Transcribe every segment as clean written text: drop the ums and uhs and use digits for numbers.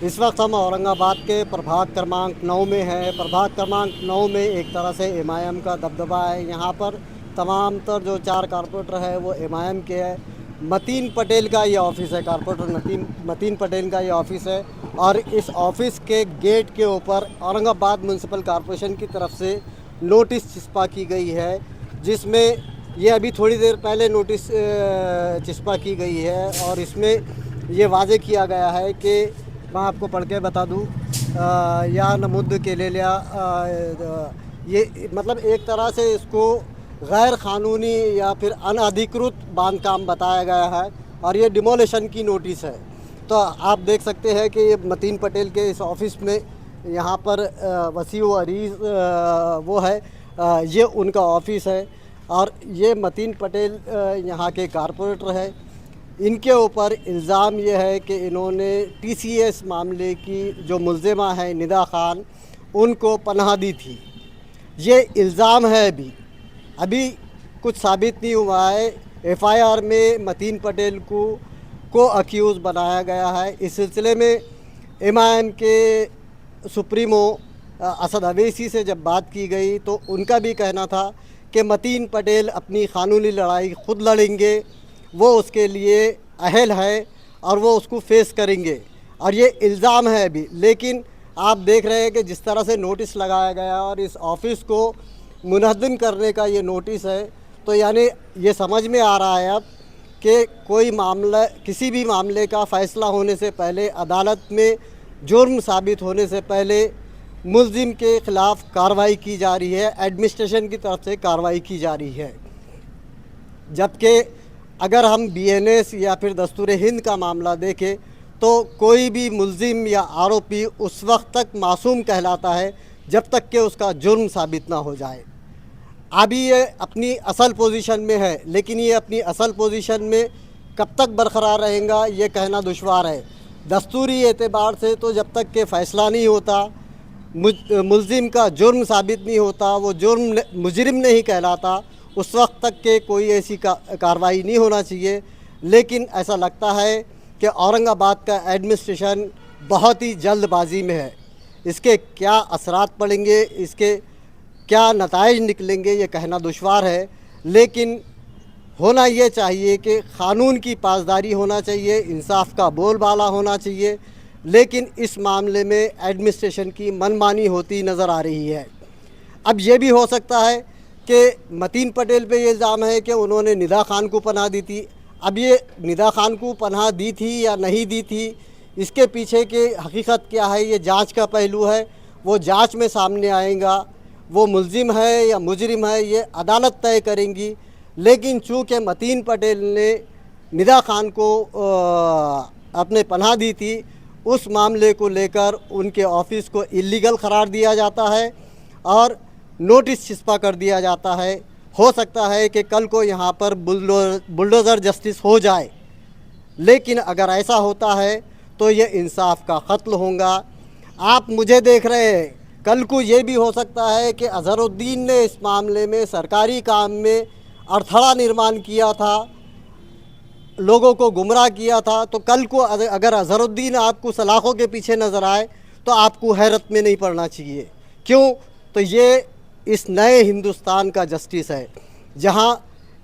इस वक्त हम औरंगाबाद के प्रभाग क्रमांक 9 में हैं। प्रभाग क्रमांक 9 में एक तरह से एमआईएम का दबदबा है। यहाँ पर तमाम तर जो 4 कारपोरेटर है वो एमआईएम के हैं। मतीन पटेल का ये ऑफ़िस है, कारपोरेटर मतीन पटेल का ये ऑफ़िस है। और इस ऑफ़िस के गेट के ऊपर औरंगाबाद म्यूनसिपल कॉरपोरेशन की तरफ से नोटिस चिपका की गई है, जिसमें ये अभी थोड़ी देर पहले नोटिस चिपका की गई है। और इसमें ये वाज़े किया गया है कि मैं आपको पढ़ के बता दूँ, या नमुद के ले लिया, ये मतलब एक तरह से इसको गैर क़ानूनी या फिर अनधिकृत बांधकाम बताया गया है और ये डिमोलिशन की नोटिस है। तो आप देख सकते हैं कि ये मतीन पटेल के इस ऑफ़िस में यहाँ पर वसीम अरीज़ वो है, ये उनका ऑफ़िस है। और ये मतीन पटेल यहाँ के कारपोरेटर है। इनके ऊपर इल्ज़ाम ये है कि इन्होंने टीसीएस मामले की जो मुल्ज़िमा है निदा खान, उनको पनाह दी थी। ये इल्ज़ाम है, अभी कुछ साबित नहीं हुआ है। एफआईआर में मतीन पटेल को अक्यूज़ बनाया गया है। इस सिलसिले में एमआईएम के सुप्रीमो असद अवैसी से जब बात की गई तो उनका भी कहना था कि मतीन पटेल अपनी क़ानूनी लड़ाई ख़ुद लड़ेंगे, वो उसके लिए अहल है और वो उसको फेस करेंगे। और ये इल्ज़ाम है अभी। लेकिन आप देख रहे हैं कि जिस तरह से नोटिस लगाया गया और इस ऑफ़िस को मुनहदम करने का ये नोटिस है, तो यानी ये समझ में आ रहा है अब कि कोई मामला, किसी भी मामले का फ़ैसला होने से पहले, अदालत में जुर्म साबित होने से पहले मुल्ज़िम के ख़िलाफ़ कार्रवाई की जा रही है, एडमिनिस्ट्रेशन की तरफ से कार्रवाई की जा रही है। जबकि अगर हम बीएनएस या फिर दस्तूर हिंद का मामला देखें तो कोई भी मुल्ज़िम या आरोपी उस वक्त तक मासूम कहलाता है जब तक कि उसका जुर्म साबित ना हो जाए। अभी ये अपनी असल पोजीशन में है, लेकिन ये अपनी असल पोजीशन में कब तक बरकरार रहेगा ये कहना दुश्वार है। दस्तूरी एतबार से तो जब तक कि फ़ैसला नहीं होता, मुल्ज़िम का जुर्म साबित नहीं होता, वो जुर्म मुजरिम नहीं कहलाता, उस वक्त तक के कोई ऐसी कार्रवाई नहीं होना चाहिए। लेकिन ऐसा लगता है कि औरंगाबाद का एडमिनिस्ट्रेशन बहुत ही जल्दबाजी में है। इसके क्या असरात पड़ेंगे, इसके क्या नताइज निकलेंगे, ये कहना दुश्वार है। लेकिन होना ये चाहिए कि क़ानून की पासदारी होना चाहिए, इंसाफ का बोलबाला होना चाहिए। लेकिन इस मामले में एडमिनिस्ट्रेशन की मनमानी होती नज़र आ रही है। अब ये भी हो सकता है कि मतीन पटेल पे ये इल्ज़ाम है कि उन्होंने निदा खान को पनाह दी थी। अब ये निदा खान को पनाह दी थी या नहीं दी थी, इसके पीछे की हकीकत क्या है, ये जांच का पहलू है। वो जांच में सामने आएगा, वो मुल्ज़िम है या मुजरिम है ये अदालत तय करेंगी। लेकिन चूँकि मतीन पटेल ने निदा खान को अपने पनाह दी थी, उस मामले को लेकर उनके ऑफ़िस को इल्लीगल करार दिया जाता है और नोटिस चिपका कर दिया जाता है। हो सकता है कि कल को यहाँ पर बुलडोज़र जस्टिस हो जाए, लेकिन अगर ऐसा होता है तो ये इंसाफ का क़त्ल होगा। आप मुझे देख रहे हैं, कल को ये भी हो सकता है कि अज़हरुद्दीन ने इस मामले में सरकारी काम में अड़थड़ा निर्माण किया था, लोगों को गुमराह किया था। तो कल को अगर अज़हरुद्दीन आपको सलाखों के पीछे नज़र आए तो आपको हैरत में नहीं पड़ना चाहिए। क्यों? तो ये इस नए हिंदुस्तान का जस्टिस है, जहां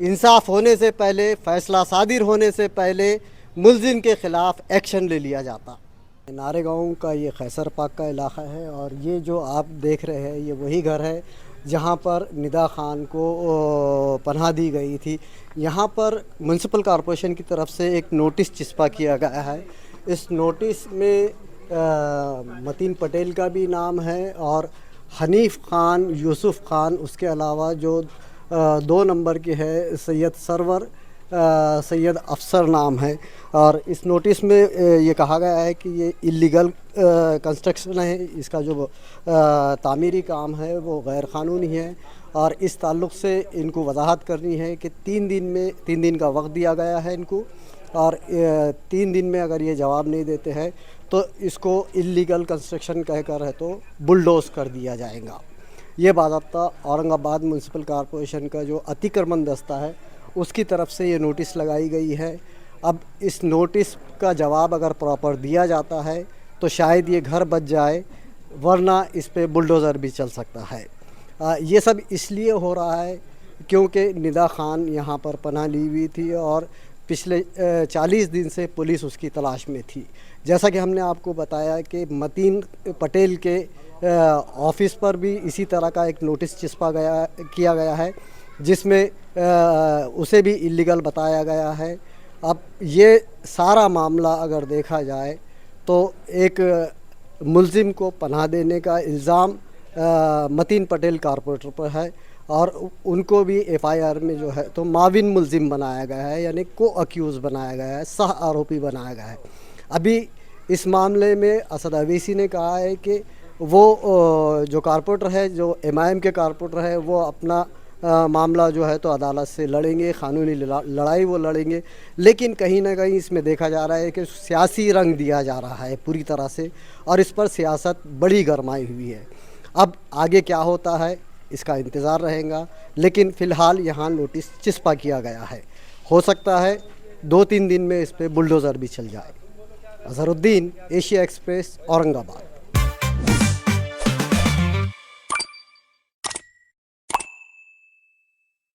इंसाफ होने से पहले, फ़ैसला सादिर होने से पहले मुल्ज़िम के ख़िलाफ़ एक्शन ले लिया जाता। नारेगांव का ये खैसर पाक का इलाक़ा है और ये जो आप देख रहे हैं ये वही घर है जहाँ पर निदा खान को पनाह दी गई थी। यहाँ पर म्यूनसिपल कॉरपोरेशन की तरफ से एक नोटिस चिपका किया गया है। इस नोटिस में मतीन पटेल का भी नाम है और हनीफ़ ख़ान, यूसुफ़ ख़ान, उसके अलावा जो 2 नंबर के है सैयद सरवर, सैयद अफसर नाम है। और इस नोटिस में ये कहा गया है कि ये इल्लीगल कंस्ट्रक्शन है, इसका जो तामीरी काम है वो गैर क़ानूनी है और इस ताल्लुक़ से इनको वजाहत करनी है कि 3 दिन का वक्त दिया गया है इनको, और 3 दिन में अगर ये जवाब नहीं देते हैं तो इसको इल्लीगल कंस्ट्रक्शन कहकर है तो बुलडोज़ कर दिया जाएगा। ये बाज़ाब्ता औरंगाबाद म्यूनसिपल कॉरपोरेशन का जो अतिक्रमण दस्ता है उसकी तरफ से ये नोटिस लगाई गई है। अब इस नोटिस का जवाब अगर प्रॉपर दिया जाता है तो शायद ये घर बच जाए, वरना इस पे बुलडोज़र भी चल सकता है। ये सब इसलिए हो रहा है क्योंकि निदा खान यहाँ पर पनाह ली हुई थी और पिछले 40 दिन से पुलिस उसकी तलाश में थी। जैसा कि हमने आपको बताया कि मतीन पटेल के ऑफ़िस पर भी इसी तरह का एक नोटिस किया गया है, जिसमें उसे भी इल्लीगल बताया गया है। अब ये सारा मामला अगर देखा जाए तो एक मुलजिम को पनाह देने का इल्ज़ाम मतीन पटेल कारपोरेटर पर है और उनको भी एफआईआर में जो है तो माविन मुलजिम बनाया गया है, यानी को अक्यूज़ बनाया गया है, सह आरोपी बनाया गया है। अभी इस मामले में असद अवैसी ने कहा है कि वो जो कारपोरेटर है, जो एमआईएम के कारपोरेटर है, वो अपना मामला जो है तो अदालत से लड़ेंगे, कानूनी लड़ाई वो लड़ेंगे। लेकिन कहीं ना कहीं इसमें देखा जा रहा है कि सियासी रंग दिया जा रहा है पूरी तरह से, और इस पर सियासत बड़ी गरमाई हुई है। अब आगे क्या होता है इसका इंतज़ार रहेगा, लेकिन फ़िलहाल यहाँ नोटिस चिस्पा किया गया है। हो सकता है 2-3 दिन में इस पर बुलडोज़र भी चल जाए। Azharuddin, Asia express, Aurangabad.